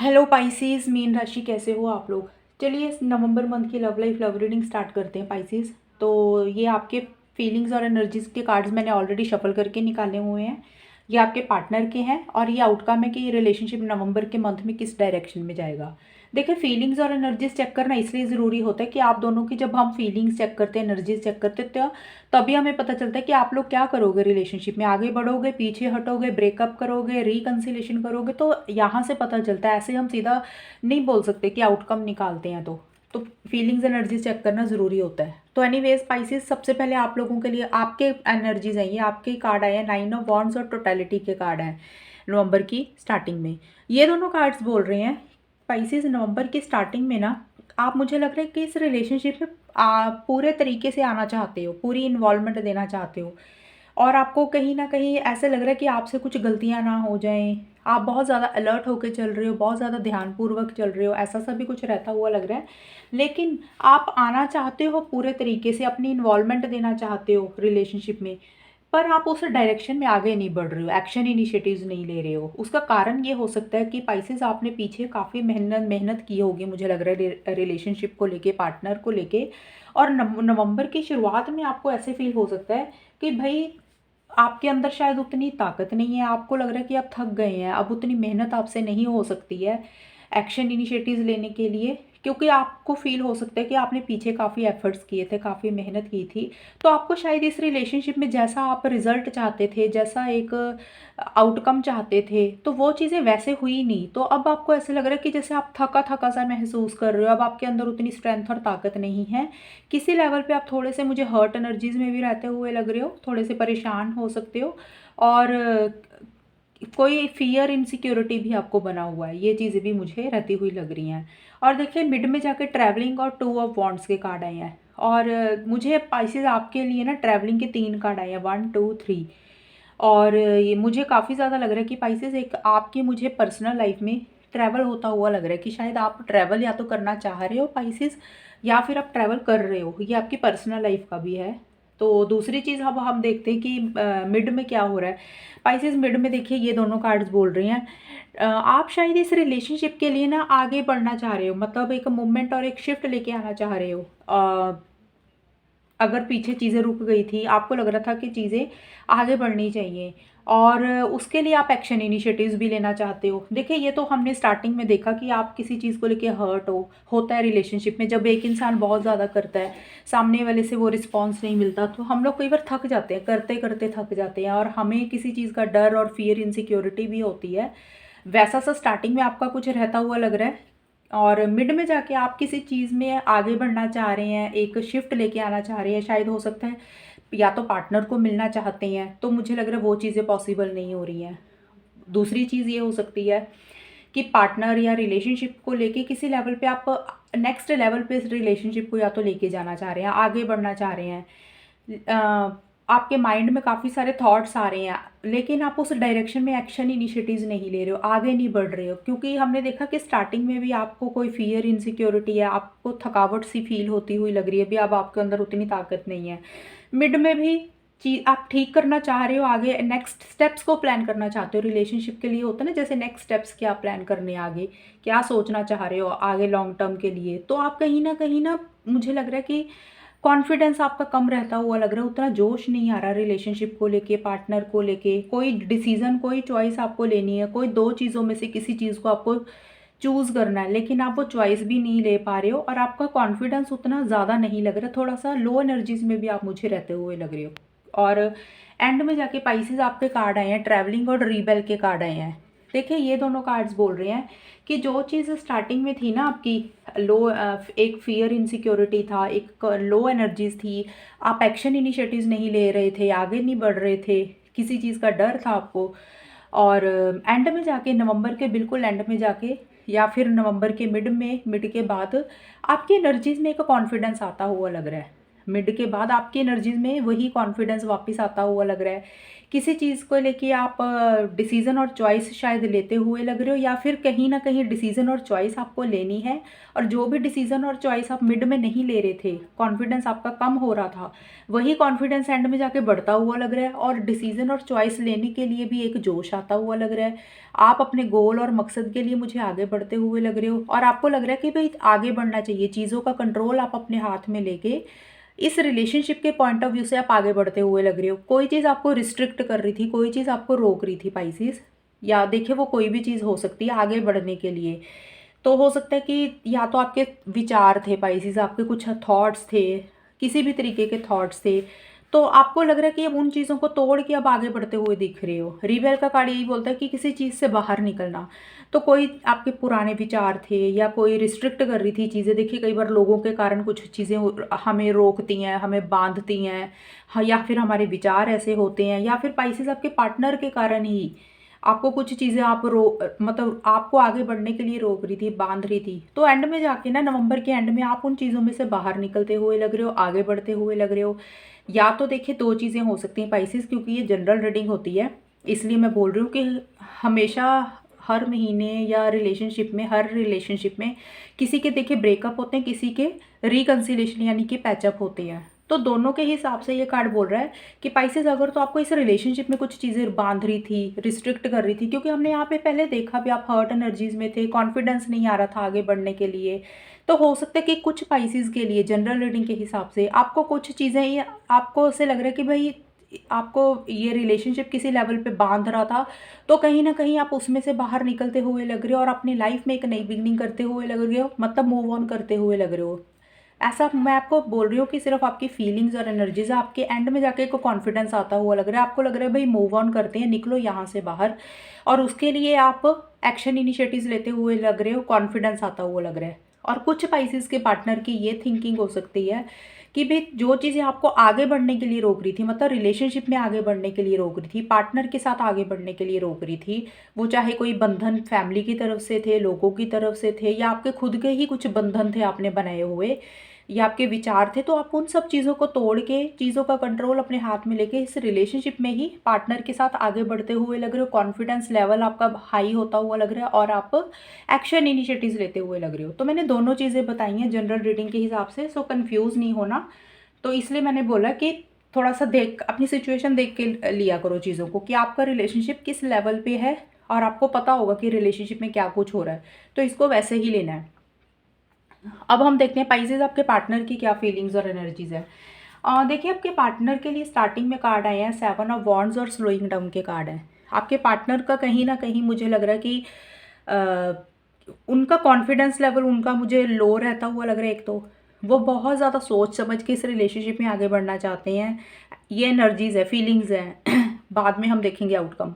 Hello Pisces, mean राशि कैसे हो आप लोग। चलिए इस नवंबर मंथ की love life love reading start करते हैं पाइसीज। तो ये आपके फीलिंग्स और एनर्जीज के कार्ड्स मैंने ऑलरेडी शफल करके निकाले हुए हैं। ये आपके पार्टनर के हैं और ये आउटकम है कि ये रिलेशनशिप नवंबर के मंथ में किस डायरेक्शन में जाएगा। देखिए, फीलिंग्स और एनर्जीज चेक करना इसलिए ज़रूरी होता है कि आप दोनों की जब हम फीलिंग्स चेक करते हैं, एनर्जीज चेक करते हैं, तो तभी हमें पता चलता है कि आप लोग क्या करोगे रिलेशनशिप में। आगे बढ़ोगे, पीछे हटोगे, ब्रेकअप करोगे, रिकन्सिलेशन करोगे। तो यहाँ से पता चलता है, ऐसे हम सीधा नहीं बोल सकते कि आउटकम निकालते हैं। तो फीलिंग्स एनर्जी चेक करना ज़रूरी होता है। तो एनीवेज स्पाइसेस, सबसे पहले आप लोगों के लिए आपके एनर्जीज हैं, ये आपके कार्ड आए हैं, 9 ऑफ वॉन्ड्स और टोटलिटी के कार्ड हैं नवंबर की स्टार्टिंग में। ये दोनों कार्ड्स बोल रहे हैं स्पाइसेस, नवंबर की स्टार्टिंग में ना आप, मुझे लग रहा है कि इस रिलेशनशिप में पूरे तरीके से आना चाहते हो, पूरी इन्वॉल्वमेंट देना चाहते हो। और आपको कहीं ना कहीं ऐसे लग रहा है कि आपसे कुछ गलतियां ना हो जाएं। आप बहुत ज़्यादा अलर्ट होकर चल रहे हो, बहुत ज़्यादा ध्यानपूर्वक चल रहे हो, ऐसा सा भी कुछ रहता हुआ लग रहा है। लेकिन आप आना चाहते हो पूरे तरीके से, अपनी इन्वॉल्वमेंट देना चाहते हो रिलेशनशिप में। पर आप उस डायरेक्शन में आगे नहीं बढ़ रहे हो, एक्शन इनिशिएटिव्स नहीं ले रहे हो। उसका कारण ये हो सकता है कि पाइसेस, आपने पीछे काफ़ी मेहनत मेहनत की होगी, मुझे लग रहा है रिलेशनशिप को लेके, पार्टनर को लेके। और नवंबर की शुरुआत में आपको ऐसे फील हो सकता है कि भाई आपके अंदर शायद उतनी ताकत नहीं है, आपको लग रहा है कि आप थक गए हैं, अब उतनी मेहनत आपसे नहीं हो सकती है एक्शन इनिशिएटिव्स लेने के लिए। क्योंकि आपको फील हो सकता है कि आपने पीछे काफ़ी एफर्ट्स किए थे, काफ़ी मेहनत की थी। तो आपको शायद इस रिलेशनशिप में जैसा आप रिजल्ट चाहते थे, जैसा एक आउटकम चाहते थे, तो वो चीज़ें वैसे हुई नहीं। तो अब आपको ऐसे लग रहा है कि जैसे आप थका थका सा महसूस कर रहे हो, अब आपके अंदर उतनी स्ट्रेंथ और ताकत नहीं है। किसी लेवल पे आप थोड़े से, मुझे हर्ट एनर्जीज में भी रहते हुए लग रहे हो, थोड़े से परेशान हो सकते हो। और कोई फियर इनसिक्योरिटी भी आपको बना हुआ है, ये चीज़ें भी मुझे रहती हुई लग रही हैं। और देखिए, मिड में जाके ट्रैवलिंग और 2 ऑफ वॉन्ड्स के कार्ड आए हैं। और मुझे पाइसेस आपके लिए ना ट्रैवलिंग के 3 कार्ड आए हैं, 1 2 3। और ये मुझे काफ़ी ज़्यादा लग रहा है कि पाइसेस, एक आपकी मुझे पर्सनल लाइफ में ट्रैवल होता हुआ लग रहा है कि शायद आप ट्रैवल या तो करना चाह रहे हो पाइसेस, या फिर आप ट्रैवल कर रहे हो। ये आपकी पर्सनल लाइफ का भी है। तो दूसरी चीज़ अब हम देखते हैं कि मिड में क्या हो रहा है पाइसेस। मिड में देखिए, ये दोनों कार्ड्स बोल रही हैं आप शायद इस रिलेशनशिप के लिए ना आगे बढ़ना चाह रहे हो, मतलब एक मूवमेंट और एक शिफ्ट लेके आना चाह रहे हो। अगर पीछे चीज़ें रुक गई थी, आपको लग रहा था कि चीज़ें आगे बढ़नी चाहिए, और उसके लिए आप एक्शन इनिशिएटिव्स भी लेना चाहते हो। देखिए, ये तो हमने स्टार्टिंग में देखा कि आप किसी चीज़ को लेके हर्ट हो, होता है रिलेशनशिप में। जब एक इंसान बहुत ज़्यादा करता है, सामने वाले से वो रिस्पॉन्स नहीं मिलता, तो हम लोग कई बार थक जाते हैं, करते करते थक जाते हैं, और हमें किसी चीज़ का डर और फियर इनसिक्योरिटी भी होती है। वैसा सा स्टार्टिंग में आपका कुछ रहता हुआ लग रहा है। और मिड में जाके आप किसी चीज़ में आगे बढ़ना चाह रहे हैं, एक शिफ्ट लेके आना चाह रहे हैं। शायद हो सकता है या तो पार्टनर को मिलना चाहते हैं, तो मुझे लग रहा है वो चीज़ें पॉसिबल नहीं हो रही हैं। दूसरी चीज़ ये हो सकती है कि पार्टनर या रिलेशनशिप को लेके किसी लेवल पे आप नेक्स्ट लेवल पे इस रिलेशनशिप को या तो लेके जाना चाह रहे हैं, आगे बढ़ना चाह रहे हैं। आपके माइंड में काफ़ी सारे थॉट्स आ रहे हैं, लेकिन आप उस डायरेक्शन में एक्शन इनिशिएटिव्स नहीं ले रहे हो, आगे नहीं बढ़ रहे हो। क्योंकि हमने देखा कि स्टार्टिंग में भी आपको कोई फियर इनसिक्योरिटी है, आपको थकावट सी फील होती हुई लग रही है, भी अब आपके अंदर उतनी ताकत नहीं है। मिड में भी चीज आप ठीक करना चाह रहे हो, आगे नेक्स्ट स्टेप्स को प्लान करना चाहते हो। रिलेशनशिप के लिए होता है ना, जैसे नेक्स्ट स्टेप्स क्या प्लान करने, आगे क्या सोचना चाह रहे हो आगे लॉन्ग टर्म के लिए। तो आप कहीं ना मुझे लग रहा है कि कॉन्फिडेंस आपका कम रहता हुआ लग रहा है, उतना जोश नहीं आ रहा रिलेशनशिप को लेके, पार्टनर को लेके। कोई डिसीजन, कोई चॉइस आपको लेनी है, कोई दो चीज़ों में से किसी चीज़ को आपको चूज़ करना है, लेकिन आप वो चॉइस भी नहीं ले पा रहे हो, और आपका कॉन्फिडेंस उतना ज़्यादा नहीं लग रहा, थोड़ा सा लो एनर्जीज में भी आप मुझे रहते हुए लग रहे हो। और एंड में जाके पाइसेस आपके कार्ड आए हैं, ट्रैवलिंग और रीबेल के कार्ड आए हैं। देखिए, ये दोनों कार्ड्स बोल रहे हैं कि जो चीज़ स्टार्टिंग में थी ना आपकी, लो, एक फियर इनसिक्योरिटी था, एक लो एनर्जीज थी, आप एक्शन इनिशिएटिव्स नहीं ले रहे थे, आगे नहीं बढ़ रहे थे, किसी चीज़ का डर था आपको। और एंड में जाके, नवंबर के बिल्कुल एंड में जाके, या फिर नवंबर के मिड में, मिड के बाद आपकी एनर्जीज में एक कॉन्फिडेंस आता हुआ लग रहा है। मिड के बाद आपकी एनर्जीज में वही कॉन्फिडेंस वापस आता हुआ लग रहा है किसी चीज़ को लेके आप डिसीज़न और चॉइस शायद लेते हुए लग रहे हो, या फिर कहीं ना कहीं डिसीज़न और चॉइस आपको लेनी है, और जो भी डिसीज़न और चॉइस आप मिड में नहीं ले रहे थे, कॉन्फिडेंस आपका कम हो रहा था, वही कॉन्फिडेंस एंड में जाके बढ़ता हुआ लग रहा है, और डिसीज़न और चॉइस लेने के लिए भी एक जोश आता हुआ लग रहा है। आप अपने गोल और मकसद के लिए मुझे आगे बढ़ते हुए लग रहे हो, और आपको लग रहा है कि भाई आगे बढ़ना चाहिए, चीज़ों का कंट्रोल आप अपने हाथ में लेके इस रिलेशनशिप के पॉइंट ऑफ व्यू से आप आगे बढ़ते हुए लग रहे हो। कोई चीज़ आपको रिस्ट्रिक्ट कर रही थी, कोई चीज़ आपको रोक रही थी पाइसेस, या देखिए वो कोई भी चीज़ हो सकती है आगे बढ़ने के लिए। तो हो सकता है कि या तो आपके विचार थे पाइसेस, आपके कुछ थॉट्स थे, किसी भी तरीके के थॉट्स थे, तो आपको लग रहा है कि अब उन चीज़ों को तोड़ के अब आगे बढ़ते हुए दिख रहे हो। रिबेल का कार्ड यही बोलता है कि किसी चीज़ से बाहर निकलना। तो कोई आपके पुराने विचार थे, या कोई रिस्ट्रिक्ट कर रही थी चीज़ें। देखिए कई बार लोगों के कारण कुछ चीज़ें हमें रोकती हैं, हमें बांधती हैं, या फिर हमारे विचार ऐसे होते हैं, या फिर पाइसेस आपके पार्टनर के कारण ही आपको कुछ चीज़ें आप मतलब आपको आगे बढ़ने के लिए रोक रही थी, बांध रही थी। तो एंड में जाके ना, नवंबर के एंड में आप उन चीज़ों में से बाहर निकलते हुए लग रहे हो, आगे बढ़ते हुए लग रहे हो। या तो देखिए दो चीज़ें हो सकती हैं पाइसेस, क्योंकि ये जनरल रीडिंग होती है, इसलिए मैं बोल रही हूँ कि हमेशा हर महीने या रिलेशनशिप में, हर रिलेशनशिप में किसी के देखिए ब्रेकअप होते हैं, किसी के रिकन्सिलेशन यानी कि पैचअप होते हैं। तो दोनों के हिसाब से ये कार्ड बोल रहा है कि पाइसेस अगर तो आपको इस रिलेशनशिप में कुछ चीज़ें बांध रही थी, रिस्ट्रिक्ट कर रही थी, क्योंकि हमने यहाँ पे पहले देखा भी आप हर्ट एनर्जीज में थे, कॉन्फिडेंस नहीं आ रहा था आगे बढ़ने के लिए। तो हो सकता है कि कुछ पाइसेस के लिए जनरल रीडिंग के हिसाब से आपको कुछ चीज़ें, ये आपको ऐसे लग रहा है कि भाई आपको ये रिलेशनशिप किसी लेवल पे बांध रहा था, तो कहीं ना कहीं आप उसमें से बाहर निकलते हुए लग रहे हो, और अपनी लाइफ में एक नई बिगनिंग करते हुए लग रहे हो, मतलब मूव ऑन करते हुए लग रहे हो। ऐसा मैं आपको बोल रही हूँ कि सिर्फ आपकी फीलिंग्स और एनर्जीज, आपके एंड में जाके को कॉन्फिडेंस आता हुआ लग रहा है। आपको लग रहा है भाई मूव ऑन करते हैं, निकलो यहाँ से बाहर, और उसके लिए आप एक्शन इनिशिएटिव्स लेते हुए लग रहे हो, कॉन्फिडेंस आता हुआ लग रहा है। और कुछ पाइसेस के पार्टनर की ये थिंकिंग हो सकती है कि भाई जो चीज़ें आपको आगे बढ़ने के लिए रोक रही थी, मतलब रिलेशनशिप में आगे बढ़ने के लिए रोक रही थी, पार्टनर के साथ आगे बढ़ने के लिए रोक रही थी, वो चाहे कोई बंधन फैमिली की तरफ से थे, लोगों की तरफ से थे, या आपके खुद के ही कुछ बंधन थे आपने बनाए हुए, या आपके विचार थे, तो आप उन सब चीज़ों को तोड़ के, चीज़ों का कंट्रोल अपने हाथ में लेके इस रिलेशनशिप में ही पार्टनर के साथ आगे बढ़ते हुए लग रहे हो। कॉन्फिडेंस लेवल आपका हाई होता हुआ लग रहा है, और आप एक्शन इनिशिएटिव्स लेते हुए लग रहे हो। तो मैंने दोनों चीज़ें बताई हैं जनरल रीडिंग के हिसाब से, सो कन्फ्यूज़ नहीं होना। तो इसलिए मैंने बोला कि थोड़ा सा देख, अपनी सिचुएशन देख के लिया करो चीज़ों को, कि आपका रिलेशनशिप किस लेवल पे है, और आपको पता होगा कि रिलेशनशिप में क्या कुछ हो रहा है, तो इसको वैसे ही लेना है। अब हम देखते हैं पाइसेस आपके पार्टनर की क्या फीलिंग्स और एनर्जीज है। देखिए आपके पार्टनर के लिए स्टार्टिंग में कार्ड आए हैं 7 ऑफ वॉन्ड्स और स्लोइंग डाउन के कार्ड हैं। आपके पार्टनर का कहीं ना कहीं मुझे लग रहा है कि उनका कॉन्फिडेंस लेवल उनका मुझे लो रहता हुआ लग रहा है। एक तो वो बहुत ज़्यादा सोच समझ के इस रिलेशनशिप में आगे बढ़ना चाहते हैं, ये एनर्जीज है, फीलिंग्स हैं। बाद में हम देखेंगे आउटकम।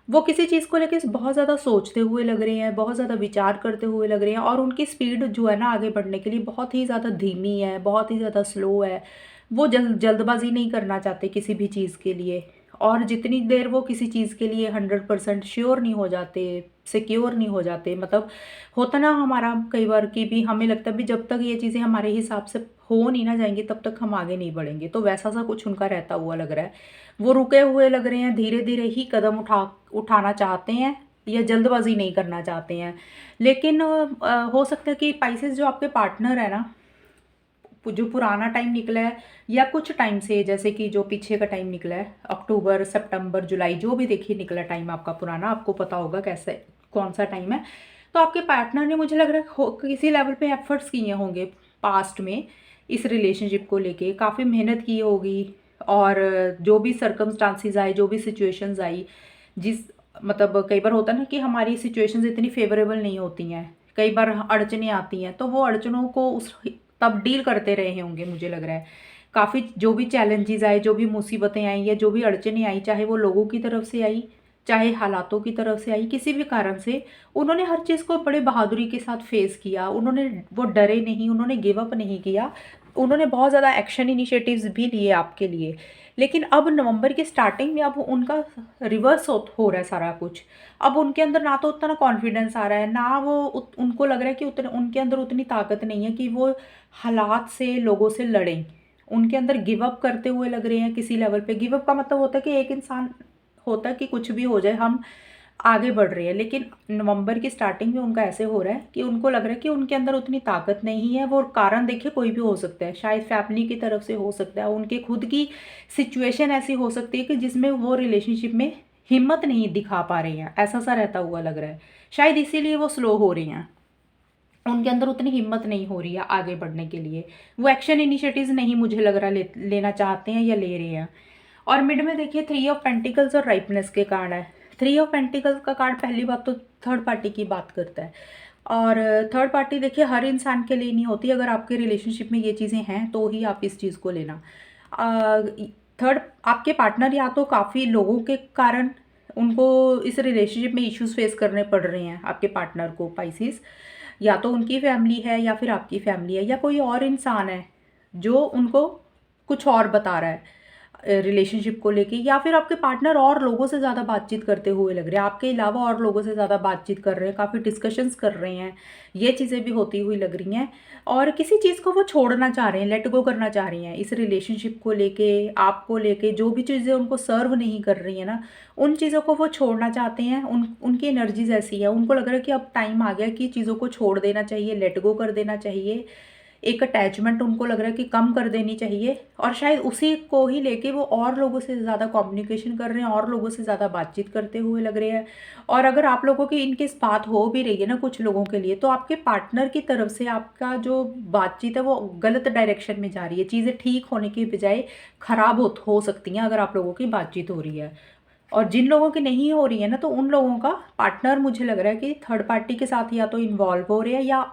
वो किसी चीज़ को लेकर बहुत ज़्यादा सोचते हुए लग रहे हैं, बहुत ज़्यादा विचार करते हुए लग रहे हैं, और उनकी स्पीड जो है ना आगे बढ़ने के लिए बहुत ही ज़्यादा धीमी है, बहुत ही ज़्यादा स्लो है। वो जल्दबाजी नहीं करना चाहते किसी भी चीज़ के लिए, और जितनी देर वो किसी चीज़ के लिए 100% श्योर नहीं हो जाते, सिक्योर नहीं हो जाते, मतलब होता ना हमारा कई बार कि भी हमें लगता है भी जब तक ये चीज़ें हमारे हिसाब से हो नहीं ना जाएंगी तब तक हम आगे नहीं बढ़ेंगे। तो वैसा सा कुछ उनका रहता हुआ लग रहा है। वो रुके हुए लग रहे हैं, धीरे धीरे ही कदम उठाना चाहते हैं, या जल्दबाजी नहीं करना चाहते हैं। लेकिन हो सकता है कि पाइसेस जो आपके पार्टनर है ना, जो पुराना टाइम निकला है, या कुछ टाइम से, जैसे कि जो पीछे का टाइम निकला है, अक्टूबर सितंबर जुलाई, जो भी देखिए निकला टाइम आपका पुराना, आपको पता होगा कैसे कौन सा टाइम है। तो आपके पार्टनर ने मुझे लग रहा है किसी लेवल पे एफर्ट्स किए होंगे पास्ट में, इस रिलेशनशिप को लेके काफ़ी मेहनत की होगी, और जो भी सर्कमस्टांसिस आए, जो भी सिचुएशंस आई, जिस मतलब कई बार होता है ना कि हमारी सिचुएशंस इतनी फेवरेबल नहीं होती हैं, कई बार अड़चनें आती हैं, तो वो अड़चनों को उस तब डील करते रहे होंगे मुझे लग रहा है। काफ़ी जो भी चैलेंजेस आए, जो भी मुसीबतें आई, या जो भी अड़चनें आई, चाहे वो लोगों की तरफ से आई, चाहे हालातों की तरफ से आई, किसी भी कारण से उन्होंने हर चीज़ को बड़े बहादुरी के साथ फेस किया। उन्होंने वो डरे नहीं, उन्होंने गिव अप नहीं किया, उन्होंने बहुत ज़्यादा एक्शन इनिशिएटिव्स भी लिए आपके लिए। लेकिन अब नवंबर की स्टार्टिंग में अब उनका रिवर्स हो रहा है सारा कुछ। अब उनके अंदर ना तो उतना कॉन्फिडेंस आ रहा है, ना वो उनको लग रहा है कि उतने उनके अंदर उतनी ताकत नहीं है कि वो हालात से, लोगों से लड़ें। उनके अंदर गिव अप करते हुए लग रहे हैं किसी लेवल पे। गिव अप का मतलब होता है कि एक इंसान होता कि कुछ भी हो जाए हम आगे बढ़ रहे हैं, लेकिन नवंबर की स्टार्टिंग में उनका ऐसे हो रहा है कि उनको लग रहा है कि उनके अंदर उतनी ताकत नहीं है। वो कारण देखिए कोई भी हो सकता है, शायद फैमिली की तरफ से हो सकता है, उनके खुद की सिचुएशन ऐसी हो सकती है कि जिसमें वो रिलेशनशिप में हिम्मत नहीं दिखा पा रहे हैं, ऐसा सा रहता हुआ लग रहा है। शायद इसीलिए वो स्लो हो रही हैं, उनके अंदर उतनी हिम्मत नहीं हो रही है आगे बढ़ने के लिए, वो एक्शन इनिशिएटिव्स नहीं मुझे लग रहा लेना चाहते हैं या ले रहे हैं। और मिड में देखिए 3 ऑफ पेंटिकल्स और राइपनेस के कार्ड है। 3 ऑफ पेंटिकल्स का कार्ड पहली बात तो थर्ड पार्टी की बात करता है, और थर्ड पार्टी देखिए हर इंसान के लिए नहीं होती। अगर आपके रिलेशनशिप में ये चीज़ें हैं तो ही आप इस चीज़ को लेना। थर्ड, आपके पार्टनर या तो काफ़ी लोगों के कारण उनको इस रिलेशनशिप में इश्यूज फेस करने पड़ रहे हैं आपके पार्टनर को पाइसिस, या तो उनकी फैमिली है या फिर आपकी फैमिली है, या कोई और इंसान है जो उनको कुछ और बता रहा है रिलेशनशिप को लेके, या फिर आपके पार्टनर और लोगों से ज़्यादा बातचीत करते हुए लग रहे हैं, आपके अलावा और लोगों से ज़्यादा बातचीत कर रहे हैं, काफ़ी डिस्कशंस कर रहे हैं, ये चीज़ें भी होती हुई लग रही हैं। और किसी चीज़ को वो छोड़ना चाह रहे हैं, लेट गो करना चाह रही हैं इस रिलेशनशिप को लेके, आपको लेके जो भी चीज़ें उनको सर्व नहीं कर रही है ना, उन चीज़ों को वो छोड़ना चाहते हैं। उनकी एनर्जीज ऐसी है, उनको लग रहा है कि अब टाइम आ गया कि चीज़ों को छोड़ देना चाहिए, लेट गो कर देना चाहिए, एक अटैचमेंट उनको लग रहा है कि कम कर देनी चाहिए। और शायद उसी को ही लेके वो और लोगों से ज़्यादा कम्युनिकेशन कर रहे हैं, और लोगों से ज़्यादा बातचीत करते हुए लग रहे हैं। और अगर आप लोगों की इनके बात हो भी रही है ना कुछ लोगों के लिए, तो आपके पार्टनर की तरफ से आपका जो बातचीत है वो गलत डायरेक्शन में जा रही है, चीज़ें ठीक होने की बजाय ख़राब हो सकती हैं अगर आप लोगों की बातचीत हो रही है। और जिन लोगों की नहीं हो रही है ना, तो उन लोगों का पार्टनर मुझे लग रहा है कि थर्ड पार्टी के साथ या तो इन्वॉल्व हो रहे हैं, या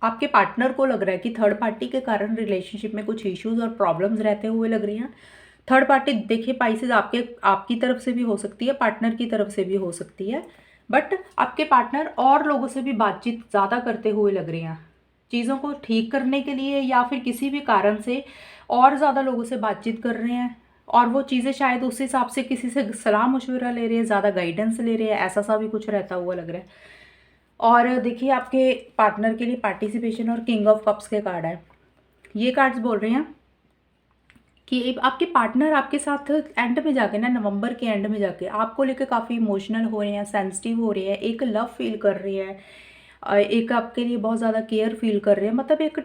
आपके पार्टनर को लग रहा है कि थर्ड पार्टी के कारण रिलेशनशिप में कुछ इश्यूज और प्रॉब्लम्स रहते हुए लग रही हैं। थर्ड पार्टी देखिए पाइसेस आपकी तरफ से भी हो सकती है, पार्टनर की तरफ से भी हो सकती है, बट आपके पार्टनर और लोगों से भी बातचीत ज़्यादा करते हुए लग रही हैं चीज़ों को ठीक करने के लिए, या फिर किसी भी कारण से और ज़्यादा लोगों से बातचीत कर रहे हैं। और वो चीज़ें शायद उस हिसाब से किसी से सलाह मशवरा ले रहे हैं, ज़्यादा गाइडेंस ले रहे हैं, ऐसा सा भी कुछ रहता हुआ लग रहा है। और देखिए आपके पार्टनर के लिए पार्टिसिपेशन और किंग ऑफ कप्स के कार्ड है। ये कार्ड्स बोल रहे हैं कि आपके पार्टनर आपके साथ एंड में जाके ना, नवंबर के एंड में जाके आपको लेकर काफ़ी इमोशनल हो रहे हैं, सेंसिटिव हो रहे हैं, एक लव फील कर रहे हैं, एक आपके लिए बहुत ज़्यादा केयर फील कर रहे हैं, मतलब एक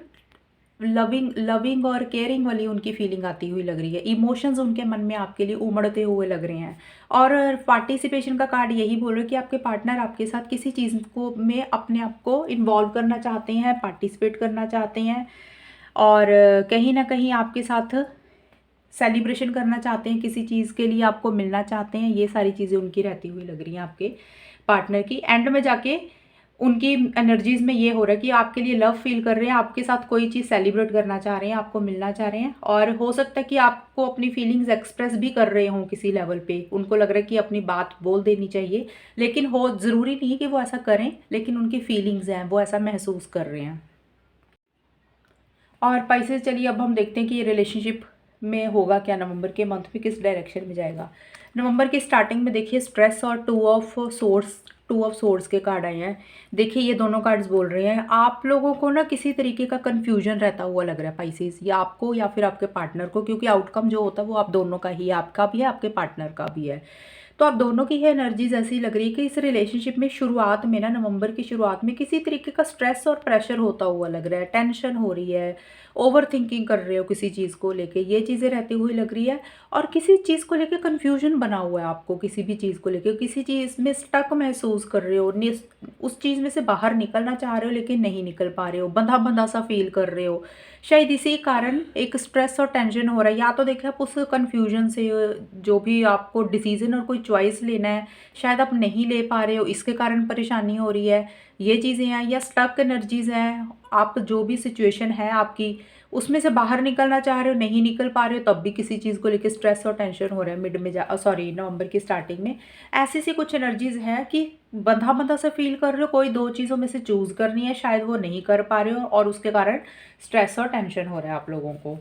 लविंग और केयरिंग वाली उनकी फीलिंग आती हुई लग रही है। इमोशंस उनके मन में आपके लिए उमड़ते हुए लग रहे हैं। और पार्टिसिपेशन का कार्ड यही बोल रहा है कि आपके पार्टनर आपके साथ किसी चीज़ को में अपने आप को इन्वॉल्व करना चाहते हैं, पार्टिसिपेट करना चाहते हैं, और कहीं ना कहीं आपके साथ सेलिब्रेशन करना चाहते हैं, किसी चीज़ के लिए आपको मिलना चाहते हैं। ये सारी चीज़ें उनकी रहती हुई लग रही हैं आपके पार्टनर की। एंड में जाके उनकी एनर्जीज में ये हो रहा है कि आपके लिए लव फील कर रहे हैं, आपके साथ कोई चीज़ सेलिब्रेट करना चाह रहे हैं, आपको मिलना चाह रहे हैं। और हो सकता है कि आपको अपनी फीलिंग्स एक्सप्रेस भी कर रहे हों किसी लेवल पे, उनको लग रहा है कि अपनी बात बोल देनी चाहिए, लेकिन हो ज़रूरी नहीं कि वो ऐसा करें, लेकिन उनकी फीलिंग्स हैं वो ऐसा महसूस कर रहे हैं। और पाइसेस, चलिए अब हम देखते हैं कि ये रिलेशनशिप में होगा क्या, नवंबर के मंथ में किस डायरेक्शन में जाएगा। नवंबर की स्टार्टिंग में देखिए स्ट्रेस और टू ऑफ सोर्ड्स के कार्ड आए हैं। देखिए ये दोनों कार्ड्स बोल रहे हैं आप लोगों को ना किसी तरीके का कन्फ्यूजन रहता हुआ लग रहा है पाइसेस, या आपको या फिर आपके पार्टनर को, क्योंकि आउटकम जो होता है वो आप दोनों का ही है, आपका भी है, आपके पार्टनर का भी है। तो आप दोनों की है एनर्जीज ऐसी लग रही है कि इस रिलेशनशिप में शुरुआत में ना, नवंबर की शुरुआत में किसी तरीके का स्ट्रेस और प्रेशर होता हुआ लग रहा है, टेंशन हो रही है, ओवर थिंकिंग कर रहे हो किसी चीज़ को लेके, ये चीज़ें रहती हुई लग रही है। और किसी चीज़ को लेके कन्फ्यूजन बना हुआ है आपको, किसी भी चीज़ को लेके किसी चीज़ में स्टक महसूस कर रहे हो, उस चीज़ में से बाहर निकलना चाह रहे हो लेकिन नहीं निकल पा रहे हो, बंधा बंधा सा फील कर रहे हो। शायद इसी कारण एक स्ट्रेस और टेंशन हो रहा है, या तो देखिए आप उस कन्फ्यूजन से जो भी आपको डिसीजन और कोई चॉइस लेना है शायद आप नहीं ले पा रहे हो, इसके कारण परेशानी हो रही है, ये चीज़ें हैं। या स्टक एनर्जीज़ हैं, आप जो भी सिचुएशन है आपकी उसमें से बाहर निकलना चाह रहे हो, नहीं निकल पा रहे हो, तब भी किसी चीज़ को लेकर स्ट्रेस और टेंशन हो रहा है मिड में नवंबर की स्टार्टिंग में। ऐसी सी कुछ एनर्जीज़ है कि बंधा बंधा सा फील कर रहे हो, कोई दो चीज़ों में से चूज़ करनी है, शायद वो नहीं कर पा रहे हो और उसके कारण स्ट्रेस और टेंशन हो रहा है आप लोगों को।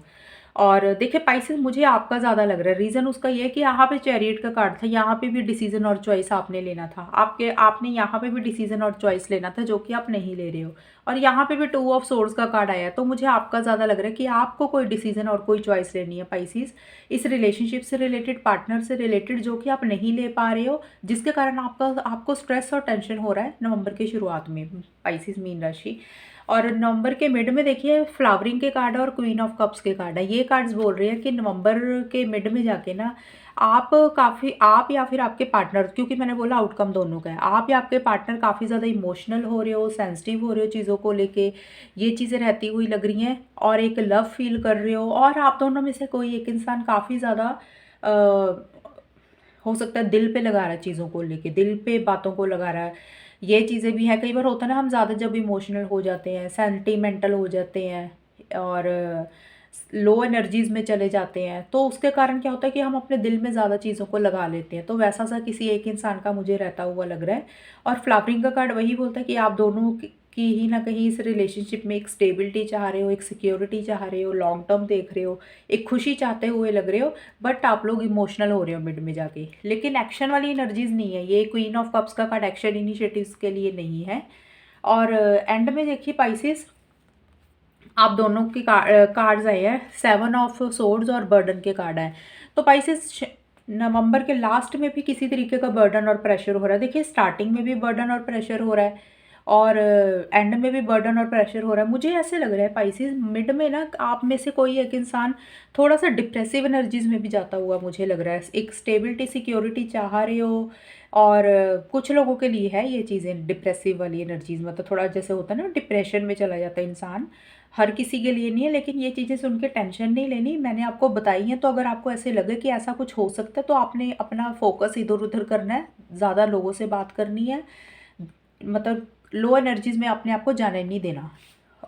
और देखिए पाइसेस, मुझे आपका ज़्यादा लग रहा है, रीज़न उसका ये है कि यहाँ पे चैरियट का कार्ड था, यहाँ पे भी डिसीजन और चॉइस आपने लेना था, आपने यहाँ पे भी डिसीजन और चॉइस लेना था, जो कि आप नहीं ले रहे हो। और यहाँ पे भी 2 ऑफ सोर्ड्स का कार्ड आया है, तो मुझे आपका ज़्यादा लग रहा है कि आपको कोई डिसीजन और कोई चॉइस लेनी है पाइसेस, इस रिलेशनशिप से रिलेटेड, पार्टनर से रिलेटेड, जो कि आप नहीं ले पा रहे हो, जिसके कारण आपको स्ट्रेस और टेंशन हो रहा है नवंबर की शुरुआत में, पाइसेस मीन राशि। और नवंबर के मिड में देखिए फ्लावरिंग के कार्ड है और क्वीन ऑफ कप्स के कार्ड है। ये कार्ड्स बोल रहे हैं कि नवंबर के मिड में जाके ना आप या फिर आपके पार्टनर, क्योंकि मैंने बोला आउटकम दोनों का है, आप या आपके पार्टनर काफ़ी ज़्यादा इमोशनल हो रहे हो, सेंसिटिव हो रहे हो चीज़ों को लेके, ये चीज़ें रहती हुई लग रही हैं, और एक लव फील कर रहे हो, और आप दोनों में से कोई एक इंसान काफ़ी ज़्यादा हो सकता है दिल पे लगा रहा है, चीज़ों को लेके दिल पे बातों को लगा रहा है। ये चीज़ें भी हैं, कई बार होता है ना, हम ज़्यादा जब इमोशनल हो जाते हैं, सेंटिमेंटल हो जाते हैं, और लो एनर्जीज़ में चले जाते हैं, तो उसके कारण क्या होता है कि हम अपने दिल में ज़्यादा चीज़ों को लगा लेते हैं, तो वैसा सा किसी एक इंसान का मुझे रहता हुआ लग रहा है। और फ्लावरिंग का कार्ड वही बोलता है कि आप दोनों की ही ना कहीं इस रिलेशनशिप में एक स्टेबिलिटी चाह रहे हो, एक सिक्योरिटी चाह रहे हो, लॉन्ग टर्म देख रहे हो, एक खुशी चाहते हुए लग रहे हो, बट आप लोग इमोशनल हो रहे हो मिड में जाके, लेकिन एक्शन वाली एनर्जीज नहीं है। ये क्वीन ऑफ कप्स का कार्ड एक्शन इनिशिएटिव्स के लिए नहीं है। और एंड में देखिए पाइसेस, आप दोनों के कार्ड्स आए हैं, 7 ऑफ सोर्ड्स और बर्डन के कार्ड आए। तो पाइसेस, नवंबर के लास्ट में भी किसी तरीके का बर्डन और प्रेशर हो रहा है। देखिए स्टार्टिंग में भी बर्डन और प्रेशर हो रहा है, और एंड में भी बर्डन और प्रेशर हो रहा है। मुझे ऐसे लग रहा है पाइसेस, मिड में ना आप में से कोई एक इंसान थोड़ा सा डिप्रेसिव एनर्जीज में भी जाता हुआ मुझे लग रहा है। एक स्टेबिलिटी सिक्योरिटी चाह रहे हो, और कुछ लोगों के लिए है ये चीज़ें डिप्रेसिव वाली एनर्जीज, मतलब थोड़ा जैसे होता है ना डिप्रेशन में चला जाता है इंसान, हर किसी के लिए नहीं है, लेकिन ये चीज़ें सुन के टेंशन नहीं लेनी, मैंने आपको बताई हैं। तो अगर आपको ऐसे लगे कि ऐसा कुछ हो सकता है, तो आपने अपना फोकस इधर उधर करना है, ज़्यादा लोगों से बात करनी है, मतलब लो एनर्जीज में अपने आप को जाने नहीं देना।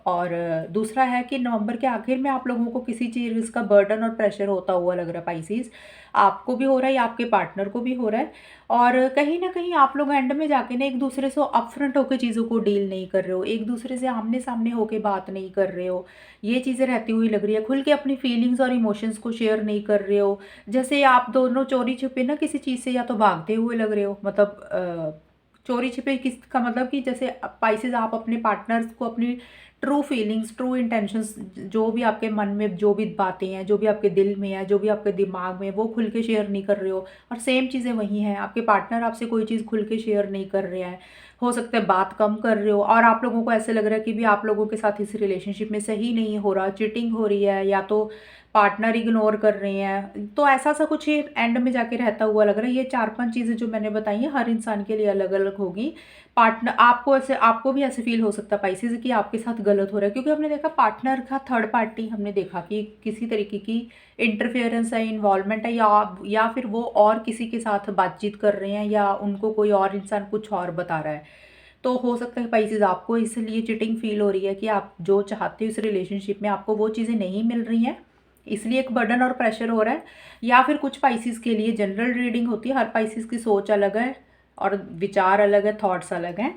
और दूसरा है कि नवंबर के आखिर में आप लोगों को किसी चीज़ का बर्डन और प्रेशर होता हुआ लग रहा है पाइसेस, आपको भी हो रहा है या आपके पार्टनर को भी हो रहा है। और कहीं ना कहीं आप लोग एंड में जाके ना एक दूसरे से अपफ्रंट होकर चीज़ों को डील नहीं कर रहे हो, एक दूसरे से आमने सामने होकर बात नहीं कर रहे हो, ये चीज़ें रहती हुई लग रही है। खुल के अपनी फीलिंग्स और इमोशंस को शेयर नहीं कर रहे हो, जैसे आप दोनों चोरी छुपे ना किसी चीज़ से या तो भागते हुए लग रहे हो, मतलब चोरी छिपे किसका मतलब कि जैसे पाइसेस, आप अपने पार्टनर्स को अपनी ट्रू फीलिंग्स, ट्रू इंटेंशंस, जो भी आपके मन में जो भी बातें हैं, जो भी आपके दिल में है, जो भी आपके दिमाग में है, वो खुल के शेयर नहीं कर रहे हो। और सेम चीज़ें वही हैं, आपके पार्टनर आपसे कोई चीज़ खुल के शेयर नहीं कर रहे हैं, हो सकता है बात कम कर रहे हो, और आप लोगों को ऐसे लग रहा है कि भी आप लोगों के साथ इस रिलेशनशिप में सही नहीं हो रहा, चीटिंग हो रही है, या तो पार्टनर इग्नोर कर रहे हैं। तो ऐसा सा कुछ एंड में जाके रहता हुआ लग रहा है। ये 4-5 चीज़ें जो मैंने बताई हैं, हर इंसान के लिए अलग अलग होगी। पार्टनर, आपको भी ऐसे फील हो सकता है पाइसेस कि आपके साथ गलत हो रहा है, क्योंकि हमने देखा पार्टनर का थर्ड पार्टी, हमने देखा कि किसी तरीके की इंटरफेरेंस है, इन्वॉल्वमेंट है, या फिर वो और किसी के साथ बातचीत कर रहे हैं, या उनको कोई और इंसान कुछ और बता रहा है। तो हो सकता है पाइसेस आपको इसलिए चिटिंग फील हो रही है कि आप जो चाहते हो इस रिलेशनशिप में आपको वो चीज़ें नहीं मिल रही हैं, इसलिए एक बर्डन और प्रेशर हो रहा है। या फिर कुछ पाइसेस के लिए जनरल रीडिंग होती है, हर पाइसेस की सोच अलग है और विचार अलग है, थॉट्स अलग हैं।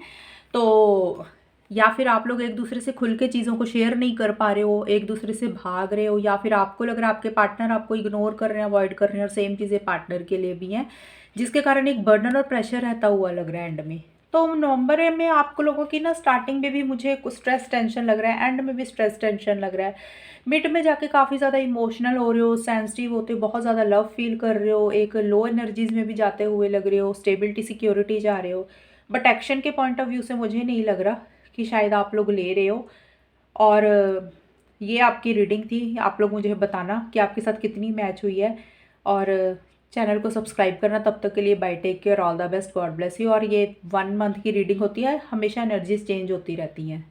तो या फिर आप लोग एक दूसरे से खुल के चीज़ों को शेयर नहीं कर पा रहे हो, एक दूसरे से भाग रहे हो, या फिर आपको लग रहा है आपके पार्टनर आपको इग्नोर कर रहे हैं, अवॉइड कर रहे हैं, और सेम चीज़ें पार्टनर के लिए भी हैं, जिसके कारण एक बर्डन और प्रेशर रहता हुआ लग रहा है एंड में। तो नवंबर में आपको लोगों की ना स्टार्टिंग में भी मुझे कुछ स्ट्रेस टेंशन लग रहा है, एंड में भी स्ट्रेस टेंशन लग रहा है, मिड में जाके काफ़ी ज़्यादा इमोशनल हो रहे हो, सेंसिटिव होते हो, बहुत ज़्यादा लव फील कर रहे हो, एक लो एनर्जीज में भी जाते हुए लग रहे हो, स्टेबिलिटी सिक्योरिटी जा रहे हो, बट एक्शन के पॉइंट ऑफ व्यू से मुझे नहीं लग रहा कि शायद आप लोग ले रहे हो। और ये आपकी रीडिंग थी, आप लोग मुझे बताना कि आपके साथ कितनी मैच हुई है, और चैनल को सब्सक्राइब करना। तब तक के लिए bye, take care, all the best, God bless you. और ये 1 मंथ की रीडिंग होती है, हमेशा एनर्जीज चेंज होती रहती हैं।